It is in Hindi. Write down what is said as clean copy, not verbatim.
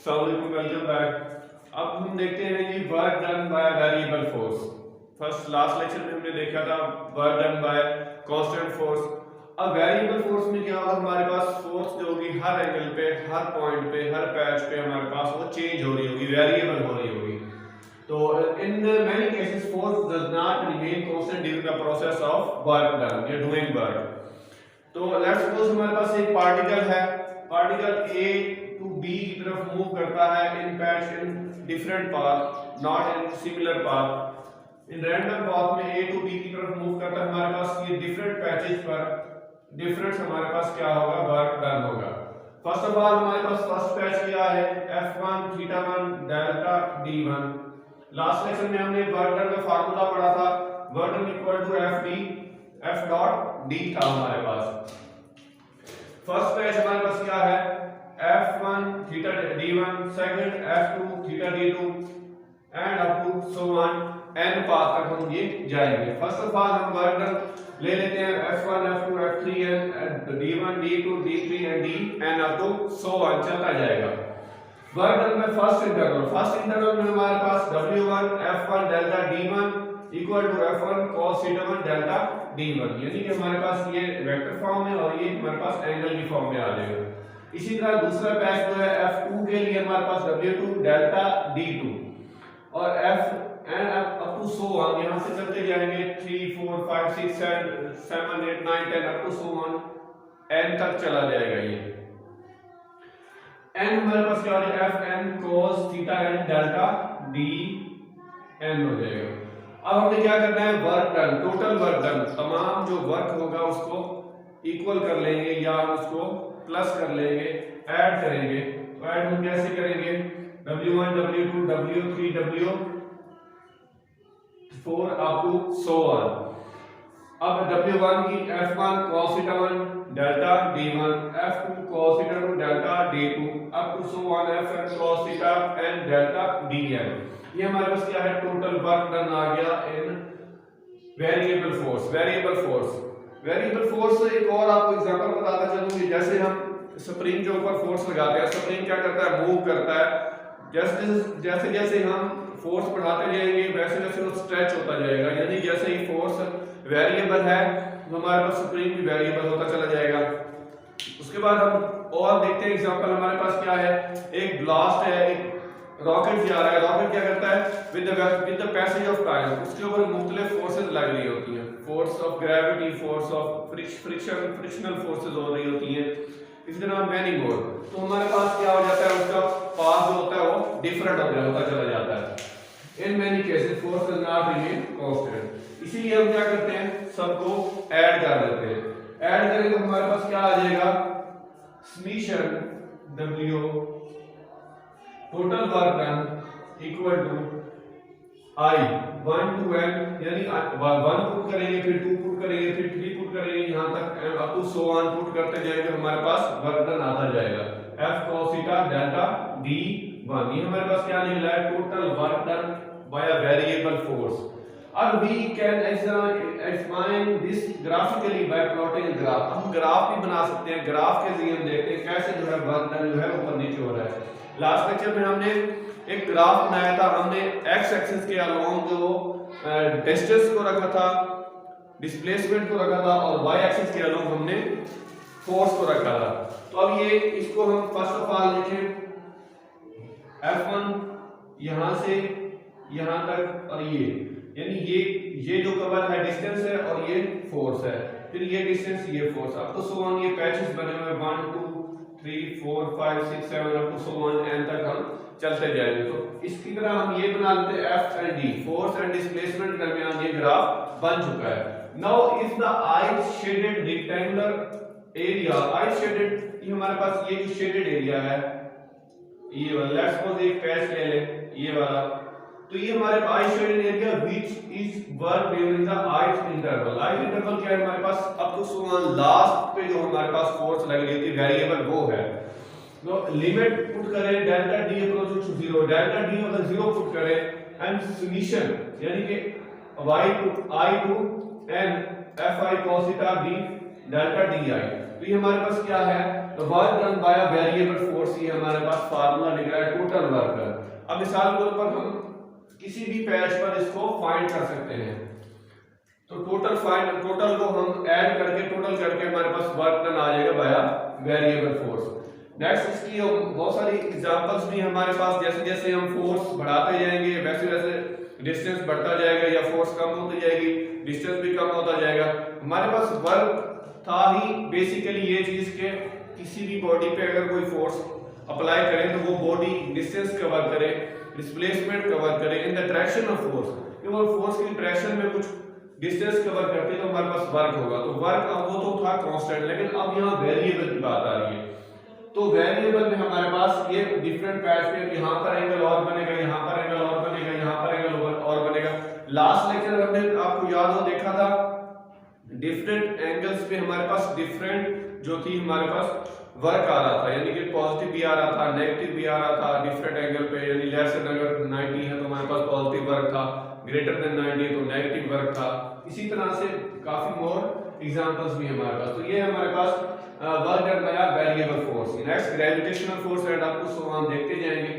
Welcome back. अब हम देखते हैं जी work done by variable force. First last lecture में हमने देखा था work done by constant force. अब वेरिएबल फोर्स में क्या होगा, हमारे पास फोर्स जो होगी हर एंगल पे, हर पॉइंट पे, हर पैच पे हमारे पास वो चेंज हो रही होगी, वेरिएबल हो रही होगी। तो in many cases force does not remain constant during the process of work done या डूइंग वर्क। तो लेट्स सपोज हमारे पास एक पार्टिकल है, पार्टिकल ए टू बी की तरफ मूव करता है in patch in different path, not in similar path. In random path में ए टू बी की तरफ मूव करता है, हमारे पास ये डिफरेंट पैचेस पर डिफरेंस हमारे पास क्या होगा, वर्क डन होगा। फर्स्ट ऑफ ऑल हमारे पास फर्स्ट पैच क्या है, F1 θ1 delta D1। Last lecture में हमने वर्क डन का फार्मूला पढ़ा था, work done equal to FD F dot D था हमारे पास। फर्स्ट पैच हमारे पास क्या है, F1 θ D1, second F2 θ D2 and up to so on n path तक हम ये जाएंगे। फर्स्ट ऑफ ऑल हम वर्क डन ले लेते हैं F1 F2 F3 and D1 D2 D3 and D n up to so on चलता जाएगा। वर्क डन में फर्स्ट इंटरवल में हमारे पास W1 F1 delta D1 equal to F1 cos θ1 delta D1, यानी कि हमारे पास ये वेक्टर फॉर्म है और ये हमारे पास एंगल की फॉर्म में आ जाएगा। इसी तरह दूसरा पैच जो है F2 के लिए हमारे पास W2 डेल्टा D2 और F and up to so on, यहां से चलते जाएंगे 3 4 5 6 7 8 9 10 up to so on n तक चला जाएगा। ये n हमारे पास क्या हो जाएगा, Fn cos θn delta Dn हो जाएगा। अब हमने क्या करना है, work done, total work done, तमाम जो वर्क होगा उसको इक्वल कर लेंगे या उसको प्लस कर लेंगे, ऐड करेंगे। तो ऐड हम कैसे करेंगे, W1 W2 W3 W4 up to so on. अब W1 की F1 cos θ1 delta D1, F2 cos θ2 delta D2 up to so on Fn cos θn delta Dn। ये हमारे पास क्या है, टोटल वर्क डन आ गया इन वेरिएबल फोर्स। एक और आपको एग्जांपल बताता चलूं कि जैसे हम स्प्रिंग के ऊपर फोर्स लगाते हैं, स्प्रिंग क्या करता है, मूव करता है। जैसे जैसे हम फोर्स बढ़ाते जाएंगे वैसे वैसे वो स्ट्रेच होता जाएगा, यानी जैसे ही फोर्स वेरिएबल है तो हमारे पास स्प्रिंग भी वेरिएबल होता चला जाएगा। उसके बाद हम और देखते हैं एग्जांपल, हमारे पास क्या है, एक ब्लास्ट है, एक रॉकेट जा रहा है। रॉकेट क्या करता है, with the passage of time उसके ऊपर मुख्तलिफ फोर्सेस लग रही होती हैं, force of gravity, force of frictional forces हो रही होती हैं, इसी तरह मैनी मोर। तो हमारे पास क्या हो जाता है, उसका पाथ जो होता है वो डिफरेंट होता चला जाता है। In many cases force does not remain constant. इसीलिए हम क्या करते हैं, सबको ऐड कर देते हैं। ऐड करेंगे तो हमारे पास क्या आ जाएगा, summation W total work done equal to I 1 to n, यानी 1 पुट करेंगे, फिर 2 पुट करेंगे, फिर 3 पुट करेंगे, यहां तक up to so on put करते जाएंगे, हमारे पास वर्क डन आता जाएगा F cos θ डेल्टा D1। ये हमारे पास क्या निकला है, total work done by a variable force. और we can explain this graphically by plotting a graph। हम ग्राफ भी बना सकते हैं, ग्राफ के जरिए हम देखते हैं कैसे जो है वर्क डन जो है ऊपर नीचे हो रहा है। लास्ट लेक्चर में हमने एक ग्राफ बनाया था, हमने x एक्सिस के अलोंग जो डिस्टेंस को रखा था, डिस्प्लेसमेंट को रखा था, और y एक्सिस के अलोंग हमने फोर्स को रखा था। तो अब ये इसको हम फर्स्ट ऑफ ऑल लिखें, F1 यहां से यहां तक, और ये यानी ये जो कवर है डिस्टेंस है और ये फोर्स है, फिर ये डिस्टेंस ये फोर्स। अब तो सो ऑन ये पैचेस बने हुए 1 2 3 4 5 6 7 up to so on n तक हम चलते जाएंगे। तो इसकी तरह हम ये बना लेते हैं F and D, force and displacement के दरमियान ये ग्राफ बन चुका है। Now if the I shaded rectangular area, I shaded, ये हमारे पास ये जो शेडेड एरिया है ये वाला, लेट्स सपोज एक पैच ले ले ये वाला, तो ये हमारे पास I shaded area which is work during the ith interval. ith interval क्या है हमारे पास, up to so on last पे जो हमारे पास फोर्स लग रही थी वेरिएबल वो है। तो लिमिट पुट करें delta D approach to 0, delta D अगर 0 पुट करें एंड समेशन यानी कि y to I to n Fi cos θ d delta Di। तो ये हमारे पास क्या है, तो work done by a variable force, ये हमारे पास फार्मूला निकला है टोटल वर्क। अब मिसाल के तौर पर हम किसी भी पैच पर इसको फाइंड कर सकते हैं, तो टोटल को हम ऐड करके टोटल करके हमारे पास वर्क डन आ जाएगा बाय वेरिएबल फोर्स। नेक्स्ट इसकी बहुत सारी एग्जांपल्स भी हमारे पास, जैसे जैसे हम फोर्स बढ़ाते जाएंगे वैसे वैसे डिस्टेंस बढ़ता जाएगा, या फोर्स कम होती जाएगी डिस्टेंस भी कम होता जाएगा। हमारे पास वर्क था ही बेसिकली ये चीज के किसी भी बॉडी पे अगर कोई फोर्स अप्लाई करें तो वो बॉडी डिस्टेंस कवर करे, डिस्प्लेसमेंट कवर करे in the direction of force, कि वो फोर्स की डायरेक्शन में कुछ डिस्टेंस कवर करते तो हमारे पास वर्क होगा। तो वर्क अब वो तो था कांस्टेंट, लेकिन अब यहाँ वेरिएबल की बात आ रही है। तो वेरिएबल में हमारे पास ये डिफरेंट पैच पे यहाँ पर एंगल और बनेगा, यहाँ पर एंगल और बनेगा, यहाँ पर एंगल और बनेगा। लास्ट लेक्चर में हमने आपको याद हो देखा था डिफरेंट एंगल्स पे हमारे पास डिफरेंट जो थी हमारे पास वर्क आ रहा था, यानी कि पॉजिटिव भी आ रहा था नेगेटिव भी आ रहा था डिफरेंट एंगल पे, यानी लेस देन अगर 90 है तो हमारे पास पॉजिटिव वर्क था, ग्रेटर देन 90 तो नेगेटिव वर्क था। इसी तरह से काफी मोर एग्जांपल्स भी हमारे पास। तो ये हमारे पास work done by variable force. Next gravitational force and आपको सो हम देखते जाएंगे।